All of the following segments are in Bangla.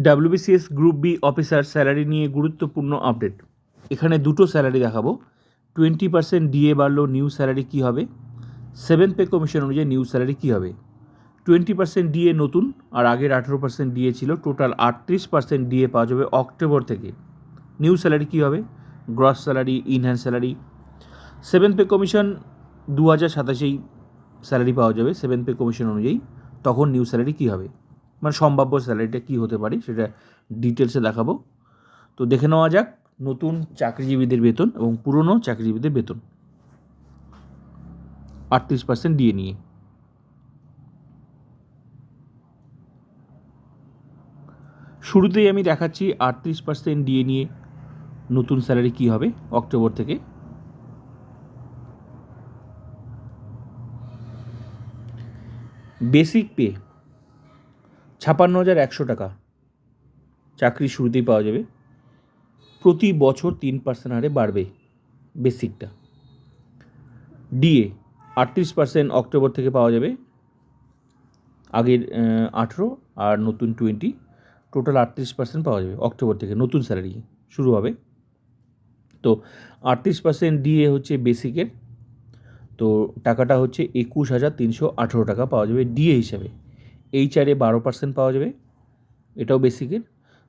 WBCS group B officer salary নিয়ে গুরুত্বপূর্ণ আপডেট। এখানে দুটো স্যালারি দেখাবো। 20% ডিএ বাড়লো, নিউ স্যালারি কী হবে? 7th পে কমিশন অনুযায়ী নিউ স্যালারি কী হবে? 20% ডিএ নতুন, আর আগের 18% ডিএ ছিল। টোটাল 38% ডিএ পাওয়া যাবে অক্টোবর থেকে। নিউ স্যালারি কী হবে? Gross salary, enhance salary. 7th pay commission 2027-এই স্যালারি পাওয়া যাবে 7th পে কমিশন অনুযায়ী। তখন নিউ স্যালারি কী হবে, মানে সম্ভাব্য স্যালারিটা কী হতে পারে সেটা ডিটেলসে দেখাবো। তো দেখে নেওয়া যাক নতুন চাকরিজীবীদের বেতন এবং পুরনো চাকরিজীবীদের বেতন 38% ডিএ নিয়ে। শুরুতেই আমি দেখাচ্ছি 38% ডিএ নিয়ে নতুন স্যালারি কী হবে অক্টোবর থেকে। বেসিক পে 56,100 টাকা চাকরির শুরুতেই পাওয়া যাবে। প্রতি বছর 3% হারে বাড়বে বেসিকটা। ডিএ 38% অক্টোবর থেকে পাওয়া যাবে, আগের 18 আর নতুন 20, টোটাল 38% পাওয়া যাবে অক্টোবর থেকে। নতুন স্যালারি শুরু হবে। তো 38% ডিএ হচ্ছে বেসিকের, তো টাকাটা হচ্ছে 21,318 টাকা পাওয়া যাবে ডিএ হিসাবে। এইচআরে 12% পাওয়া যাবে, এটাও বেসিকের,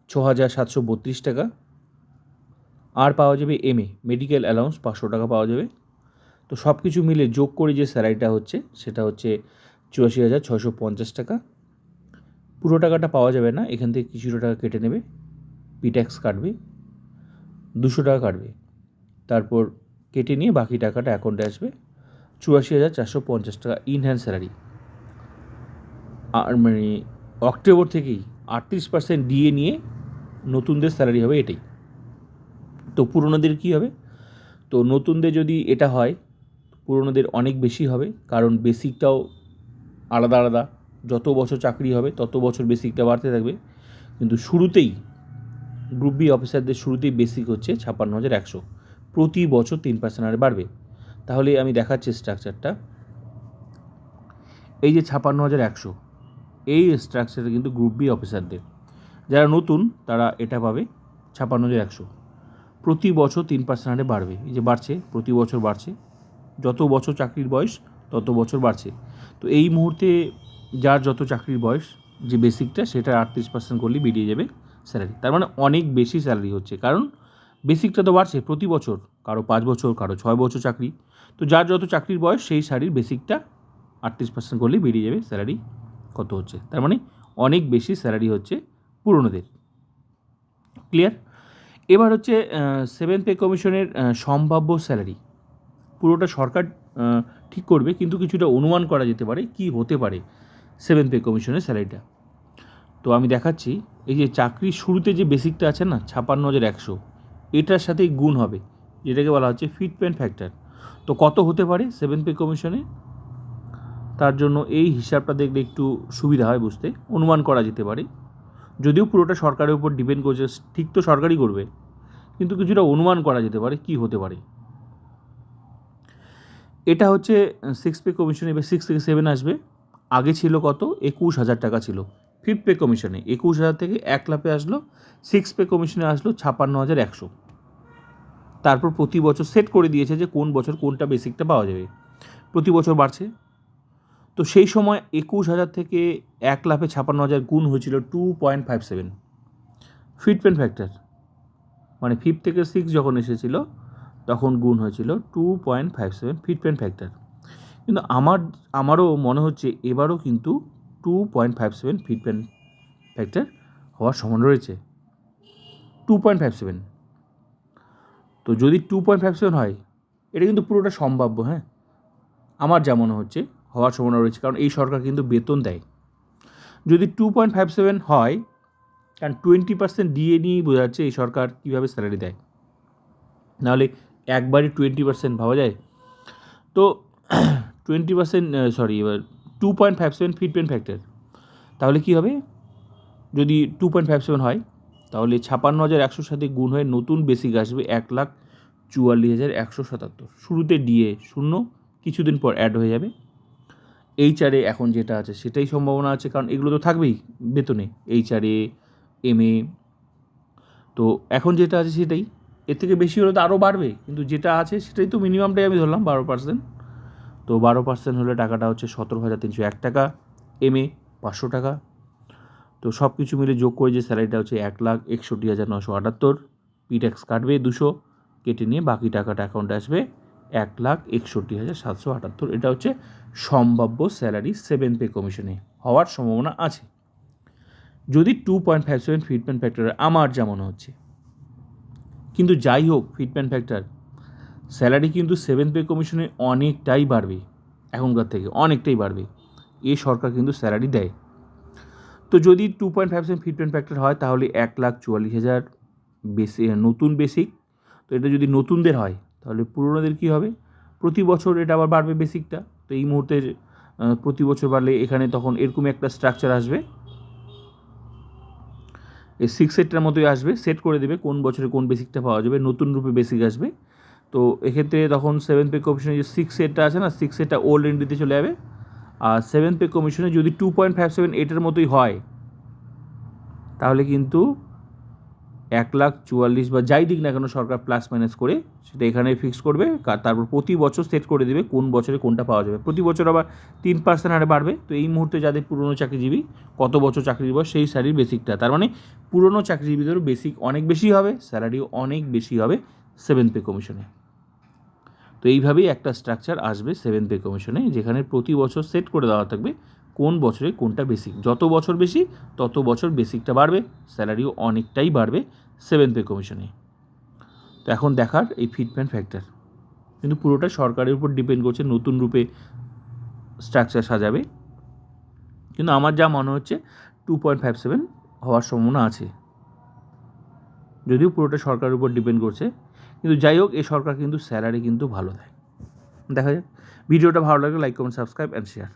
6,732 টাকা। আর পাওয়া যাবে এমএ মেডিকেল অ্যালাউন্স 500 টাকা পাওয়া যাবে। তো সব কিছু মিলে যোগ করে যে স্যালারিটা হচ্ছে সেটা হচ্ছে 84,650 টাকা। পুরো টাকাটা পাওয়া যাবে না, এখান থেকে কিছুটা টাকা কেটে নেবে, পিট্যাক্স কাটবে, 200 টাকা কাটবে, তারপর কেটে নিয়ে বাকি টাকাটা অ্যাকাউন্টে আসবে। 84,450 টাকা ইনহ্যান্স স্যালারি। আর মানে অক্টোবর থেকেই 38% ডিএ নিয়ে নতুনদের স্যালারি হবে এটাই। তো পুরনোদের কী হবে? তো নতুনদের যদি এটা হয়, পুরনোদের অনেক বেশি হবে, কারণ বেসিকটাও আলাদা আলাদা। যত বছর চাকরি হবে তত বছর বেসিকটা বাড়তে থাকবে। কিন্তু শুরুতেই গ্রুপ বি অফিসারদের শুরুতেই বেসিক হচ্ছে 56,100, প্রতি বছর 3% হারে বাড়বে। তাহলে আমি দেখাচ্ছি স্ট্রাকচারটা। এই যে 56,100, এই স্ট্রাকচারটা কিন্তু গ্রুপ বি অফিসারদের। যারা নতুন তারা এটা পাবে 56,100, প্রতি বছর 3% হারে বাড়বে। এই যে বাড়ছে, প্রতি বছর বাড়ছে, যত বছর চাকরির বয়স তত বছর বাড়ছে। তো এই মুহূর্তে যার যত চাকরির বয়স, যে বেসিকটা সেটা 38% করলেই বেরিয়ে যাবে স্যালারি। তার মানে অনেক বেশি স্যালারি হচ্ছে, কারণ বেসিকটা তো বাড়ছে প্রতি বছর, কারো 5 বছর, কারো 6 বছর চাকরি। তো যার যত চাকরির বয়স সেই শাড়ির বেসিকটা 38% করলেই বেরিয়ে যাবে স্যালারি কত হচ্ছে। তার মানে অনেক বেশি স্যালারি হচ্ছে পুরনোদের। ক্লিয়ার? এবার হচ্ছে 7th পে কমিশনের সম্ভাব্য স্যালারি। পুরোটা সরকার ঠিক করবে, কিন্তু কিছুটা অনুমান করা যেতে পারে কি হতে পারে 7th পে কমিশনের স্যালারিটা। তো আমি দেখাচ্ছি, এই যে চাকরির শুরুতে যে বেসিকটা আছে না 56,100, এটার সাথেই গুণ হবে, যেটাকে বলা হচ্ছে ফিটমেন্ট ফ্যাক্টর। তো কত হতে পারে 7th পে কমিশনে, তার জন্য এই হিসাবটা দেখলে একটু সুবিধা হয় বুঝতে, অনুমান করা যেতে পারে। যদিও পুরোটা সরকারের উপর ডিপেন্ড করছে, ঠিক তো সরকারই করবে, কিন্তু কিছুটা অনুমান করা যেতে পারে কি হতে পারে। এটা হচ্ছে 6th পে কমিশনে, এবার 6 থেকে 7 আসবে। আগে ছিল কত? 21,000 টাকা ছিল 5th পে কমিশনে। 21,000 থেকে 1 লাফে আসলো 6th পে কমিশনে, আসলো 56,100। তারপর প্রতি বছর সেট করে দিয়েছে যে কোন বছর কোনটা বেসিকটা পাওয়া যাবে, প্রতি বছর বাড়ছে। তো সেই সময় 21,000 থেকে 1 লাফে 56,000 গুণ হয়েছিল 2.57 ফিটমেন্ট ফ্যাক্টর, মানে 5 থেকে 6 যখন এসেছিল তখন গুণ হয়েছিল 2.57 ফিটমেন্ট ফ্যাক্টর। কিন্তু আমারও মনে হচ্ছে এবারও কিন্তু 2.57 ফিটমেন্ট ফ্যাক্টর হওয়ার সম্ভাবনা রয়েছে। 2.57, তো যদি 2.57 হয়, এটা কিন্তু পুরোটা সম্ভাব্য। হ্যাঁ, আমার যা মনে হচ্ছে হওয়ার সম্ভাবনা রয়েছে, কারণ এই সরকার কিন্তু বেতন দেয়। যদি 2.57 হয়, কারণ 20% ডিএ নিয়েই বোঝা যাচ্ছে এই সরকার কীভাবে স্যালারি দেয়, নাহলে একবারই 20% ভাবা যায়? তো 20%, এবার 2.57 ফিটমেন্ট ফ্যাক্টর, তাহলে কী হবে? যদি 2.57 হয়, তাহলে 56,100 সাথে গুণ হয়ে নতুন বেসিক আসবে 1,44,177। শুরুতে ডিএ শূন্য, কিছুদিন পর অ্যাড হয়ে যাবে। এইচআরে এখন যেটা আছে সেটাই সম্ভাবনা আছে, কারণ এগুলো তো থাকবেই বেতনে। এইচআরে MA। তো এখন যেটা আছে সেটাই, এর থেকে বেশি হলে তো আরও বাড়বে, কিন্তু যেটা আছে সেটাই তো মিনিমামটাই আমি ধরলাম 12%। তো 12% হলে টাকাটা হচ্ছে 17,301 টাকা, MA 500 টাকা। তো সব কিছু মিলে যোগ করে যে স্যালারিটা হচ্ছে 1,61,978। পিট্যাক্স কাটবে 200, কেটে নিয়ে বাকি টাকাটা অ্যাকাউন্টে আসবে 1,61,778। এটা হচ্ছে সম্ভাব্য স্যালারি 7 পে কমিশনে হওয়ার সম্ভাবনা আছে যদি 2.57 ফিটমেন্ট ফ্যাক্টর আমার যা মনে হচ্ছে। কিন্তু যাই হোক, ফিটমেন্ট ফ্যাক্টর স্যালারি কিন্তু 7 পে কমিশনে অনেকটাই বাড়বে, এখনকার থেকে অনেকটাই বাড়বে। এ সরকার কিন্তু স্যালারি দেয়। তো যদি 2.57 ফিটমেন্ট ফ্যাক্টর হয় তাহলে 1,44,000 বেসি, নতুন বেসিক। তো এটা যদি নতুনদের হয় তাহলে পুরোনোদের কী হবে, প্রতি বছর এটা আবার বাড়বে বেসিকটা। তো এই মুহূর্তে প্রতি বছর বাড়লে এখানে তখন এরকমই একটা স্ট্রাকচার আসবে, এই 6 সেটটার মতোই আসবে, সেট করে দেবে কোন বছরে কোন বেসিকটা পাওয়া যাবে, নতুন রূপে বেসিক আসবে। তো এক্ষেত্রে তখন 7 পে কমিশনে যে 6 সেটটা আছে না, 6 সেটটা ওল্ড এন্ট্রিতে চলে যাবে। আর 7 পে কমিশনে যদি 2.57 এটার মতোই হয় তাহলে কিন্তু 1,44,000 বা যাই দিক না কেন সরকার প্লাস মাইনাস করে সেটা এখানে ফিক্স করবে, তারপর প্রতি বছর সেট করে দেবে কোন বছরে কোনটা পাওয়া যাবে। প্রতি বছর আবার 3% হারে বাড়বে। তো এই মুহূর্তে যাদের পুরনো চাকরিজীবী, কত বছর চাকরির বয়স, সেই স্যালারির বেসিকটা, তার মানে পুরনো চাকরিজীবীদেরও বেসিক অনেক বেশি হবে, স্যালারিও অনেক বেশি হবে 7 পে কমিশনে। তো এইভাবেই একটা স্ট্রাকচার আসবে 7 পে কমিশনে, যেখানে প্রতি বছর সেট করে দেওয়া থাকবে কোন বছরে কোনটা বেসিক। যত বছর বেশি তত বছর বেসিকটা বাড়বে, স্যালারিও অনেকটাই বাড়বে 7 পে কমিশনে। তো এখন দেখার এই ফিটমেন্ট ফ্যাক্টর, কিন্তু পুরোটা সরকারের উপর ডিপেন্ড করছে নতুন রূপে স্ট্রাকচার সাজাবে। কিন্তু আমার যা মনে হচ্ছে 2.57 হওয়ার সম্ভাবনা আছে, যদিও পুরোটা সরকারের উপর ডিপেন্ড করছে। কিন্তু যাই হোক, এই সরকার কিন্তু স্যালারি কিন্তু ভালো দেয়। দেখা যাক। ভিডিওটা ভালো লাগলে like, comment, subscribe and share.